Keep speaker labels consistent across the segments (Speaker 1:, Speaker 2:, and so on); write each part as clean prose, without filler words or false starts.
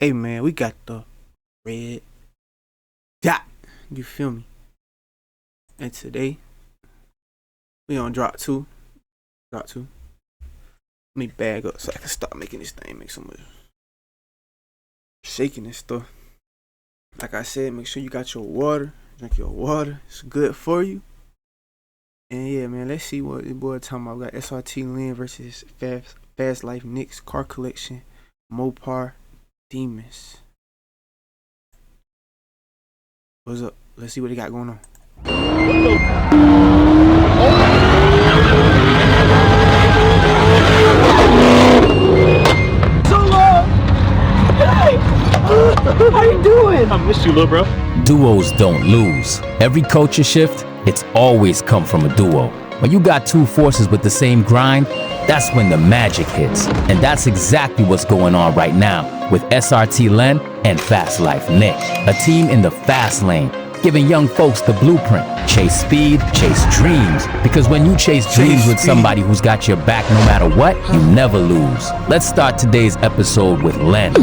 Speaker 1: Hey man, we got the red dot. You feel me? And today we on drop two. Let me bag up so I can stop making this thing make so much shaking and stuff. Like I said, make sure you got your water. Drink your water. It's good for you. And yeah, man, let's see what the boy talking about. We got SRT Len versus Fastlifenick car collection. Mopar Demons. What's up? Let's see what they got going on.
Speaker 2: So long! Hey! How you doing?
Speaker 3: I missed you, little bro.
Speaker 4: Duos don't lose. Every culture shift, it's always come from a duo. When you got two forces with the same grind, that's when the magic hits. And that's exactly what's going on right now with SRT Len and Fastlifenick, a team in the fast lane, giving young folks the blueprint. Chase speed, chase dreams. Because when you chase dreams with somebody who's got your back no matter what, you never lose. Let's start today's episode with Len.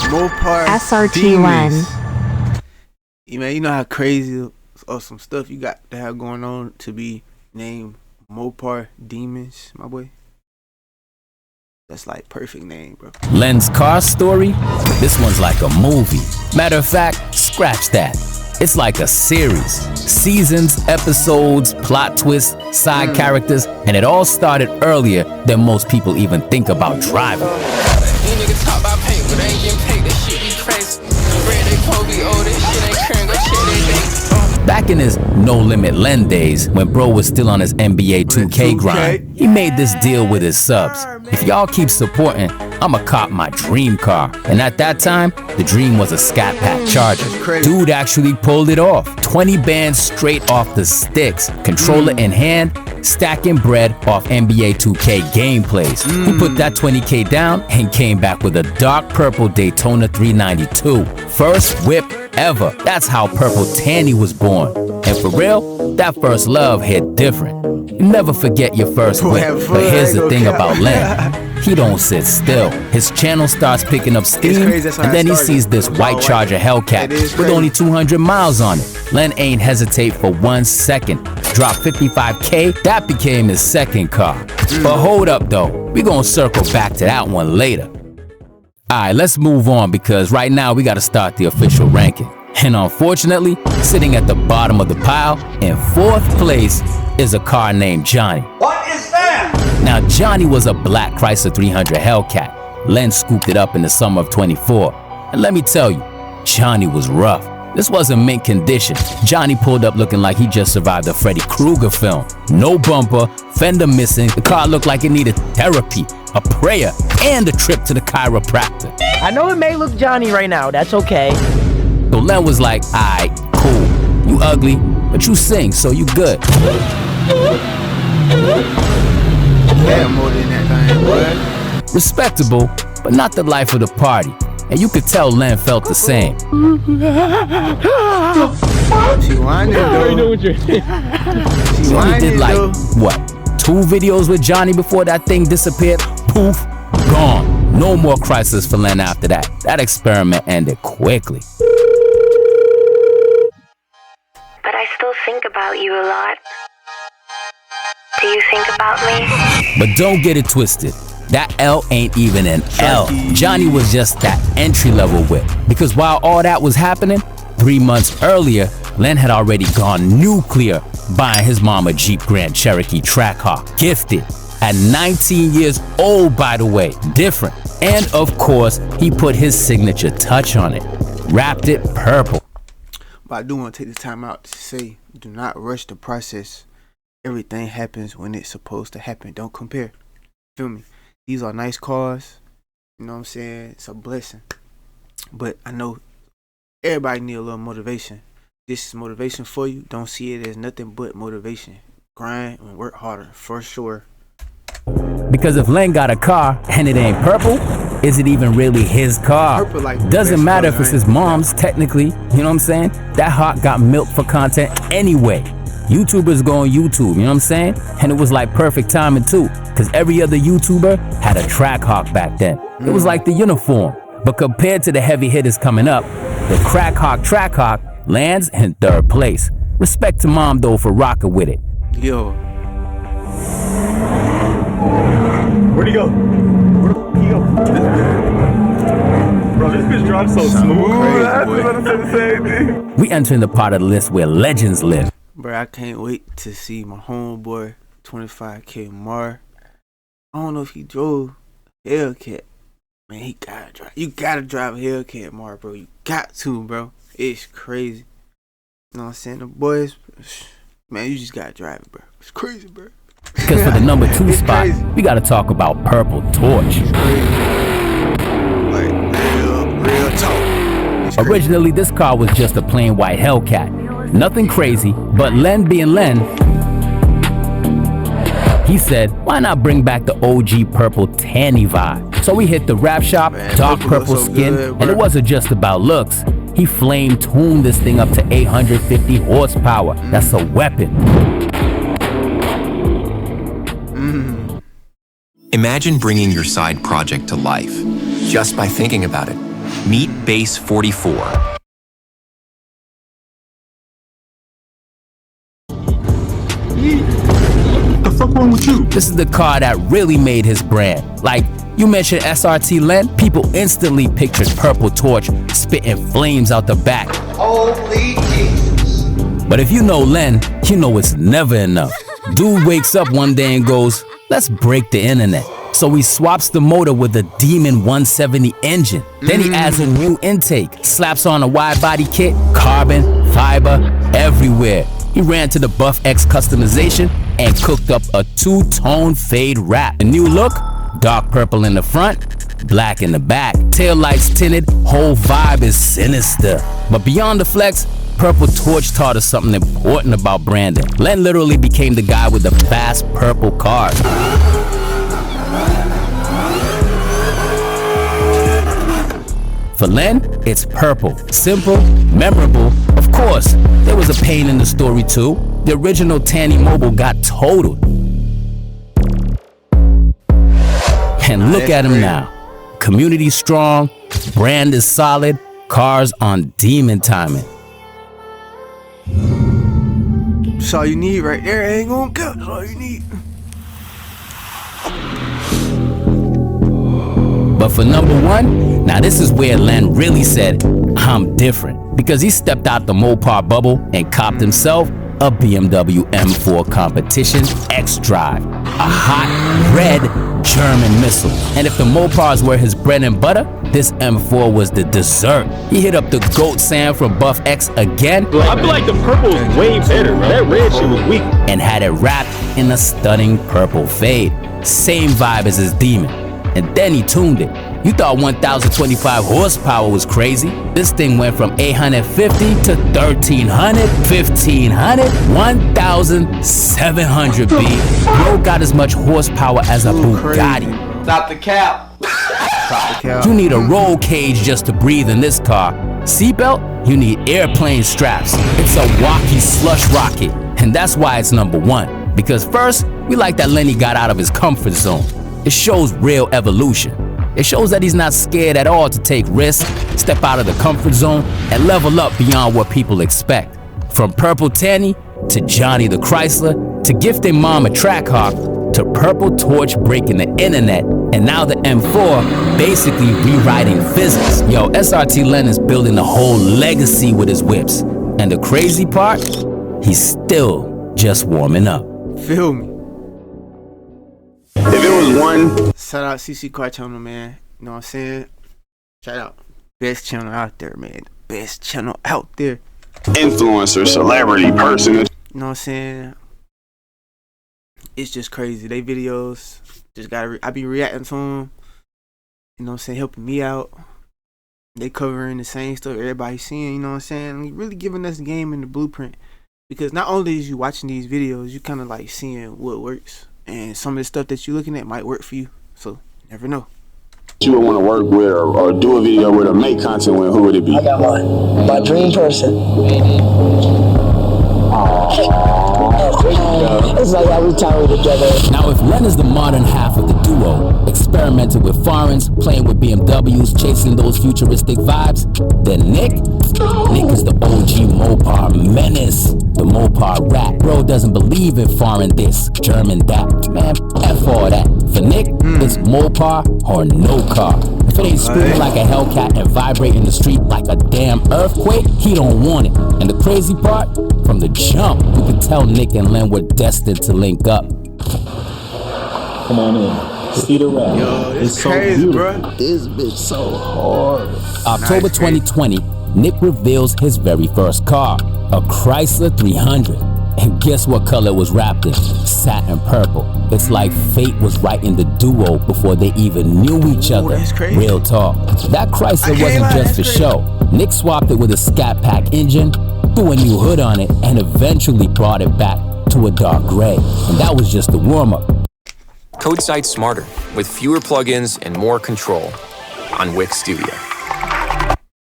Speaker 1: Mopar
Speaker 5: SRT Len.
Speaker 1: Yeah, man, you know how crazy or some stuff you got to have going on to be named Mopar Demons, my boy. That's like perfect name, bro.
Speaker 4: Len's car story? This one's like a movie. Matter of fact, scratch that. It's like a series. Seasons, episodes, plot twists, side characters, and it all started earlier than most people even think about driving.
Speaker 6: These niggas talk about paint, but they ain't getting paid. That shit be crazy. Red, they Kobe, oh, this shit ain't current, go check they date.
Speaker 4: Back in his No Limit Len days, when bro was still on his NBA 2K grind, he made this deal with his subs. If y'all keep supporting, I'ma cop my dream car. And at that time, the dream was a Scat Pack Charger. Dude actually pulled it off. 20 bands straight off the sticks, controller in hand, stacking bread off NBA 2K gameplays. He put that 20K down and came back with a dark purple Daytona 392. First whip ever. That's how Purple Tanny was born. And for real, that first love hit different. You never forget your first whip. But here's the thing about Len. He don't sit still. His channel starts picking up steam, and then he sees this white Charger Hellcat with only 200 miles on it. Len ain't hesitate for 1 second. Drop 55K, that became his second car. But hold up though, we gonna circle back to that one later. Alright, let's move on because right now we gotta start the official ranking. And unfortunately, sitting at the bottom of the pile, in 4th place, is a car named Johnny.
Speaker 2: What is that?
Speaker 4: Now, Johnny was a black Chrysler 300 Hellcat. Len scooped it up in the summer of 24. And let me tell you, Johnny was rough. This wasn't mint condition. Johnny pulled up looking like he just survived a Freddy Krueger film. No bumper, fender missing, the car looked like it needed therapy, a prayer, and a trip to the chiropractor.
Speaker 2: I know it may look Johnny right now, that's okay.
Speaker 4: So Len was like, alright, cool. You ugly, but you sing, so you good.
Speaker 1: Yeah, more than that thing, boy.
Speaker 4: Respectable, but not the life of the party. And you could tell Len felt the same.
Speaker 1: She whining though.
Speaker 4: He only did like, what, 2 videos with Johnny before that thing disappeared? Poof, gone. No more Chryslers for Len after that. That experiment ended quickly.
Speaker 5: But I still think about you a lot. Do you think about me?
Speaker 4: But don't get it twisted. That L ain't even an L. Johnny was just that entry-level whip. Because while all that was happening, 3 months earlier, Len had already gone nuclear, buying his mom a Jeep Grand Cherokee Trackhawk, gifted. At 19 years old, by the way, different. And of course, he put his signature touch on it, wrapped it purple.
Speaker 1: But I do want to take this time out to say, do not rush the process. Everything happens when it's supposed to happen. Don't compare. Feel me? These are nice cars. You know what I'm saying? It's a blessing. But I know everybody need a little motivation. This is motivation for you. Don't see it as nothing but motivation. Grind and work harder, for sure.
Speaker 4: Because if Len got a car and it ain't purple, is it even really his car?
Speaker 1: Purple, like,
Speaker 4: doesn't matter if
Speaker 1: color,
Speaker 4: it's his mom's, technically. You know what I'm saying? That heart got milk for content anyway. YouTubers go on YouTube, you know what I'm saying? And it was like perfect timing too, because every other YouTuber had a Trackhawk back then. It was like the uniform. But compared to the heavy hitters coming up, the Trackhawk lands in 3rd place. Respect to Mom though for rocking with it.
Speaker 1: Yo.
Speaker 3: Where'd he go? Where'd he go? Bro, this bitch drives so smooth. I was about to say the same thing.
Speaker 4: We entering the part of the list where legends live.
Speaker 1: Bro, I can't wait to see my homeboy 25K Mar. I don't know if he drove Hellcat. Man, he gotta drive. You gotta drive a Hellcat, Mar, bro. You got to, bro. It's crazy. You know what I'm saying? The boys, man, you just gotta drive it, bro. It's crazy, bro.
Speaker 4: Because for the number 2 spot,
Speaker 1: crazy.
Speaker 4: we gotta talk about Purple Torch.
Speaker 1: Like, real talk.
Speaker 4: Originally, this car was just a plain white Hellcat. Nothing crazy, but Len being Len, he said, why not bring back the OG purple tanny vibe? So we hit the wrap shop,
Speaker 1: man,
Speaker 4: dark purple
Speaker 1: so
Speaker 4: skin,
Speaker 1: good,
Speaker 4: and it wasn't just about looks. He flame tuned this thing up to 850 horsepower. That's a weapon.
Speaker 7: Imagine bringing your side project to life just by thinking about it. Meet Base 44.
Speaker 3: What the fuck wrong with you?
Speaker 4: This is the car that really made his brand. Like, you mentioned SRT Len, people instantly pictured Purple Torch spitting flames out the back.
Speaker 2: Holy Jesus.
Speaker 4: But if you know Len, you know it's never enough. Dude wakes up one day and goes, let's break the internet. So he swaps the motor with a Demon 170 engine. Then he adds a new intake, slaps on a wide body kit, carbon, fiber, everywhere. He ran to the Buff X customization and cooked up a 2-tone fade wrap. The new look, dark purple in the front, black in the back. Taillights tinted, whole vibe is sinister. But beyond the flex, Purple Torch taught us something important about branding. Len literally became the guy with the fast purple cars. For Len, it's purple, simple, memorable. Of course, there was a pain in the story too. The original Tanny Mobile got totaled. And look at him now. Community strong, brand is solid, cars on demon timing.
Speaker 1: That's all you need right there. Ain't gonna count. That's all you need.
Speaker 4: But for number 1, now this is where Len really said, I'm different. Because he stepped out the Mopar bubble and copped himself a BMW M4 Competition X-Drive. A hot, red German missile. And if the Mopars were his bread and butter, this M4 was the dessert. He hit up the GOAT Sam from Buff X again.
Speaker 3: I feel like the purple is way better, bro. That red shit was weak.
Speaker 4: And had it wrapped in a stunning purple fade. Same vibe as his Demon. And then he tuned it. You thought 1,025 horsepower was crazy. This thing went from 850 to 1,300, 1,500, 1,700 B. Bro got as much horsepower as a Bugatti.
Speaker 2: Stop the cap.
Speaker 4: You need a roll cage just to breathe in this car. Seatbelt, you need airplane straps. It's a walkie slush rocket. And that's why it's number 1. Because first, we like that Lenny got out of his comfort zone. It shows real evolution. It shows that he's not scared at all to take risks, step out of the comfort zone, and level up beyond what people expect. From Purple Tanny, to Johnny the Chrysler, to gifting Mom a Trackhawk, to Purple Torch breaking the internet, and now the M4 basically rewriting physics. Yo, SRT Len is building a whole legacy with his whips. And the crazy part, he's still just warming up.
Speaker 1: Feel me?
Speaker 3: If it was one,
Speaker 1: Shout out CC Car Channel, man. You know what I'm saying? Shout out. Best channel out there, man. Best channel out there.
Speaker 3: influencer, celebrity, person.
Speaker 1: You know what I'm saying? It's just crazy. They videos, just gotta, I be reacting to them. You know what I'm saying? Helping me out. They covering the same stuff everybody's seeing, you know what I'm saying? Really giving us the game and the blueprint. Because not only is you watching these videos, you kind of like seeing what works. And some of the stuff that you're looking at might work for you. So, you never know.
Speaker 3: You would want to work with or do a video with or make content with, who would it be?
Speaker 2: I got one. My dream person.
Speaker 8: It's like every time we're together.
Speaker 4: Now, if Len is the modern half of the duo, experimenting with foreigns, playing with BMWs, chasing those futuristic vibes, then Nick is the OG Mopar menace. The Mopar rap. Bro doesn't believe in foreign this, German that. Man, F all that. For Nick, it's Mopar or no car. If it ain't screaming like a Hellcat and vibrating the street like a damn earthquake, he don't want it. And the crazy part, from the jump, you could tell Nick and Len were destined to link up.
Speaker 9: Come on in. See the rap.
Speaker 1: Yo,
Speaker 9: it's so
Speaker 1: crazy,
Speaker 9: beautiful.
Speaker 1: bro.
Speaker 9: This bitch so hard.
Speaker 4: October
Speaker 1: Nice,
Speaker 4: 2020, Nick reveals his very first car, a Chrysler 300. And guess what color it was wrapped in? Satin purple. It's like fate was writing the duo before they even knew each other.
Speaker 1: That's crazy.
Speaker 4: Real talk. That Chrysler wasn't just for show. Nick swapped it with a Scat Pack engine, threw a new hood on it, and eventually brought it back to a dark gray. And that was just the warm-up.
Speaker 7: Code Sight's smarter, with fewer plugins and more control on Wix Studio.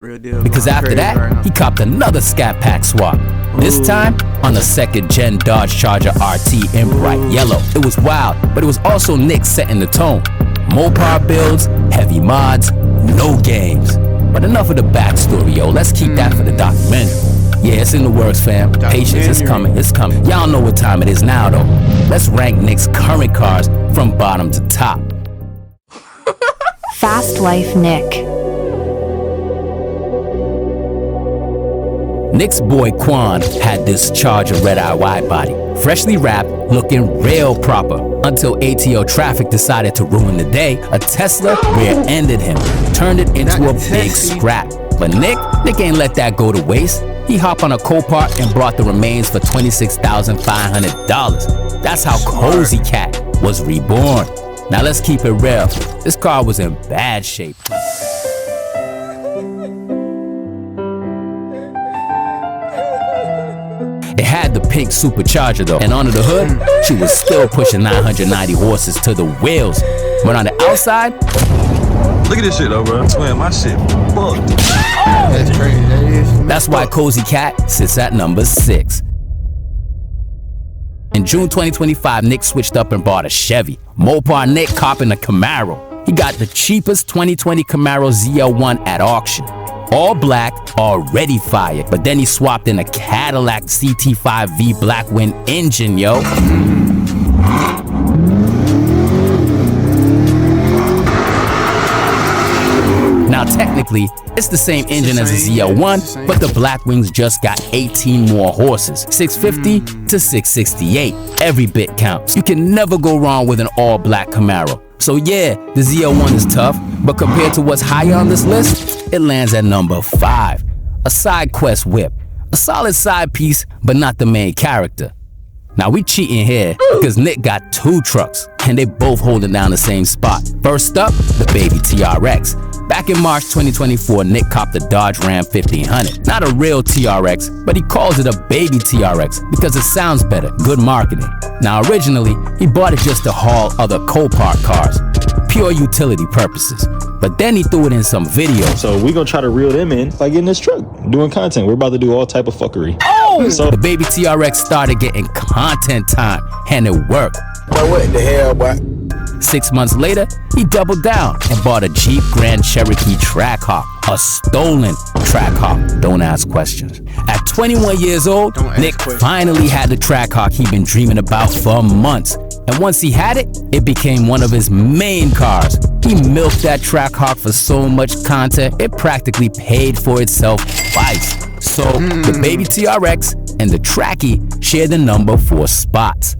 Speaker 1: Real deal.
Speaker 4: Because
Speaker 1: Going
Speaker 4: after
Speaker 1: crazy
Speaker 4: that,
Speaker 1: right now.
Speaker 4: he copped another Scat Pack swap. This time on the second-gen Dodge Charger RT in bright yellow. It was wild, but it was also Nick setting the tone. Mopar builds, heavy mods, no games. But enough of the backstory, yo. Let's keep that for the documentary. Yeah, it's in the works, fam. Patience, it's coming, it's coming. Y'all know what time it is now, though. Let's rank Nick's current cars from bottom to top.
Speaker 5: Fastlifenick.
Speaker 4: Nick's boy Quan had this Charger red-eye wide body, freshly wrapped, looking real proper. Until ATO traffic decided to ruin the day, a Tesla rear-ended him, turned it into a big scrap. But Nick ain't let that go to waste. He hopped on a Copart and brought the remains for $26,500. That's how Cozy Cat was reborn. Now let's keep it real. This car was in bad shape. It had the pink supercharger though, and under the hood, she was still pushing 990 horses to the wheels. But on the outside,
Speaker 3: Look at this shit though, bro. Man, my shit fucked.
Speaker 1: That's crazy. That is.
Speaker 4: that's why Cozy Cat sits at number 6. In June 2025, Nick switched up and bought a Chevy. Mopar Nick copping a Camaro. He got the cheapest 2020 Camaro ZL1 at auction. All black, already fire. But then he swapped in a Cadillac CT5V Blackwind engine, yo. Now technically, it's the same engine as a ZL1, but the Blackwings just got 18 more horses, 650 to 668. Every bit counts. You can never go wrong with an all-black Camaro. So yeah, the ZL1 is tough, but compared to what's higher on this list, it lands at number 5. A side quest whip. A solid side piece, but not the main character. Now we cheating here because Nick got 2 trucks and they both holding down the same spot. First up, the baby TRX. Back in March 2024, Nick copped the Dodge Ram 1500. Not a real TRX, but he calls it a baby TRX because it sounds better. Good marketing. Now originally, he bought it just to haul other Copart cars. Pure utility purposes. But then he threw it in some videos.
Speaker 9: So we gonna try to reel them in by getting this truck, doing content. We're about to do all type of fuckery.
Speaker 4: So the baby TRX started getting content time, and it worked.
Speaker 8: What the hell, boy?
Speaker 4: 6 months later, he doubled down and bought a Jeep Grand Cherokee Trackhawk, a stolen Trackhawk. Don't ask questions. At 21 years old, Nick finally had the Trackhawk he'd been dreaming about for months. And once he had it, it became one of his main cars. He milked that Trackhawk for so much content, it practically paid for itself twice. So the baby TRX and the Trackie share the number 4 spots.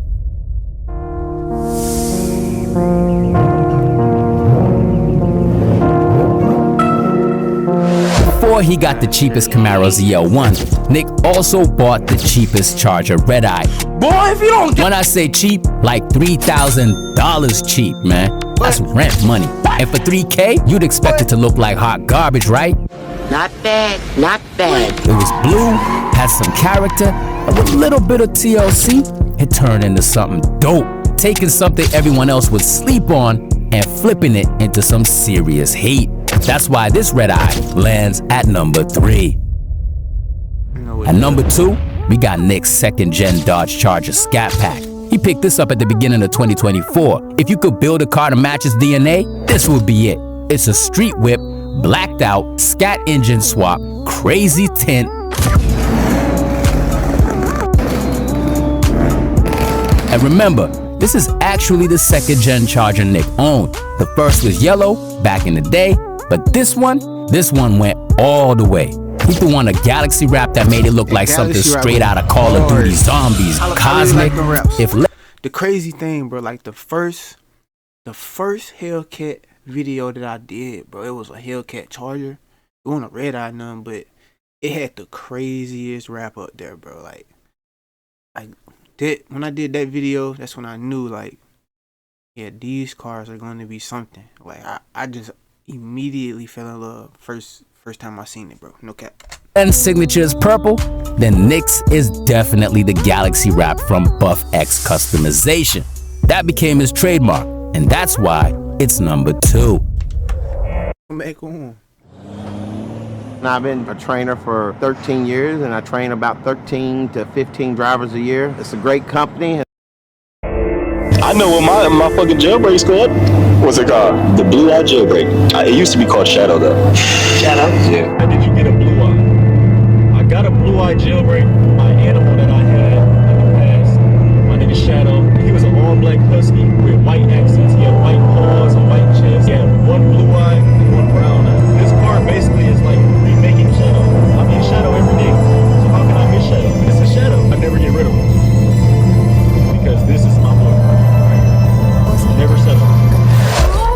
Speaker 4: Before he got the cheapest Camaro ZL1, Nick also bought the cheapest Charger Red Eye. Boy, if you don't get... When I say cheap, like $3,000 cheap, man. That's rent money. And for $3K, you'd expect it to look like hot garbage, right?
Speaker 10: Not bad, not bad.
Speaker 4: It was blue, had some character, and with a little bit of TLC, it turned into something dope. Taking something everyone else would sleep on and flipping it into some serious heat. That's why this Red Eye lands at number 3. At number 2, we got Nick's second-gen Dodge Charger Scat Pack. He picked this up at the beginning of 2024. If you could build a car to match its DNA, this would be it. It's a street whip, blacked out, scat engine swap, crazy tint. And remember, this is actually the second-gen Charger Nick owned. The first was yellow back in the day, but this one went all the way. He threw on a Galaxy wrap that made it look like something straight out of Call of Duty Zombies. Cosmic.
Speaker 1: The crazy thing, bro, like the first Hellcat video that I did, bro, it was a Hellcat Charger. It wasn't a red eye none, but it had the craziest wrap up there, bro. Like that, when I did that video, that's when I knew, like, yeah, these cars are going to be something. Like I just immediately fell in love first time I seen it, bro. No cap.
Speaker 4: And signature is purple, then Nick's is definitely the Galaxy wrap from Buff X Customization. That became his trademark, and that's why it's number 2.
Speaker 1: Back on.
Speaker 11: I've been a trainer for 13 years, and I train about 13 to 15 drivers a year. It's a great company.
Speaker 9: I know what my fucking jailbreak's called. What's it called? The Blue Eye Jailbreak. It used to be called Shadow, though.
Speaker 10: Shadow?
Speaker 9: Yeah. How did you get a blue eye? I got a blue eye jailbreak. My animal that I had in the past, my nigga Shadow, he was an all-black husky with white accents. He had white paws, a white chest. He had one blue eye and one brown eye. This car basically is like remaking Shadow. I mean Shadow every day. So how can I miss Shadow? It's a Shadow. I never get rid of him. Because this is my boy. Never settle.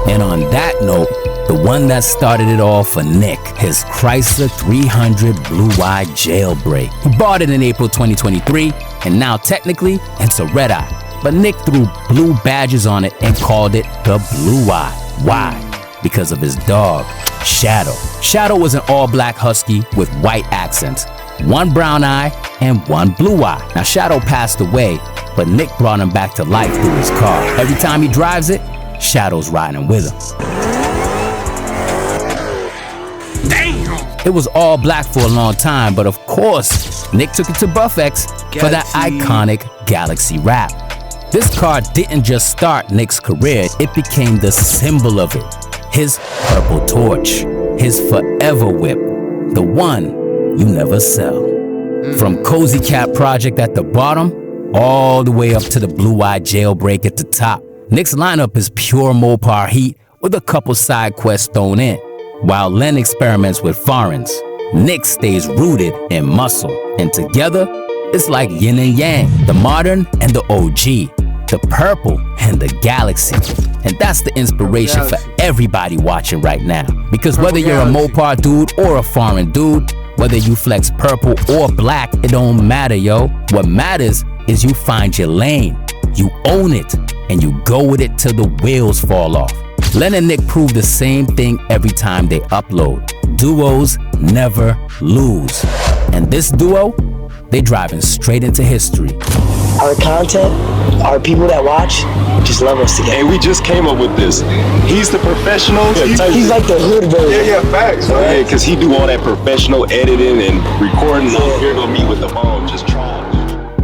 Speaker 4: And on that note, the one that started it all for Nick, his Chrysler 300 Blue Eye Jailbreak. He bought it in April 2023, and now technically it's a red eye. But Nick threw blue badges on it and called it the Blue Eye. Why? Because of his dog, Shadow. Shadow was an all-black husky with white accents, one brown eye and one blue eye. Now Shadow passed away, but Nick brought him back to life through his car. Every time he drives it, Shadow's riding with him. Damn! It was all black for a long time, but of course, Nick took it to Buff X for that iconic Galaxy wrap. This car didn't just start Nick's career, it became the symbol of it. His purple torch, his forever whip, the one you never sell. From Cozy Cat Project at the bottom, all the way up to the Blue Eye Jailbreak at the top. Nick's lineup is pure Mopar heat with a couple side quests thrown in. While Len experiments with foreigns, Nick stays rooted in muscle. And together, it's like yin and yang, the modern and the OG, the purple and the Galaxy. And that's the inspiration for everybody watching right now. Because whether you're a Mopar dude or a foreign dude, whether you flex purple or black, it don't matter, yo. What matters is you find your lane, you own it, and you go with it till the wheels fall off. Len and Nick prove the same thing every time they upload. Duos never lose. And this duo, they driving straight into history.
Speaker 8: Our content, our people that watch, just love us together.
Speaker 9: Hey, we just came up with this. He's the professional.
Speaker 8: He's like the hood version.
Speaker 9: Yeah, facts. Right? Yeah, because he do all that professional editing and recording. I'm here to meet with the mom, just trying.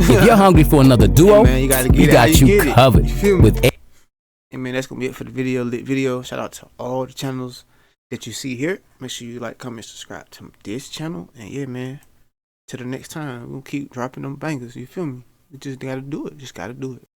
Speaker 4: If you're hungry for another duo,
Speaker 1: hey man,
Speaker 4: we got you covered. With
Speaker 1: hey man, that's gonna be it for the video. Shout out to all the channels that you see here. Make sure you like, comment, subscribe to this channel. And yeah, man, till the next time, we'll keep dropping them bangers. You feel me? We just gotta do it. Just gotta do it.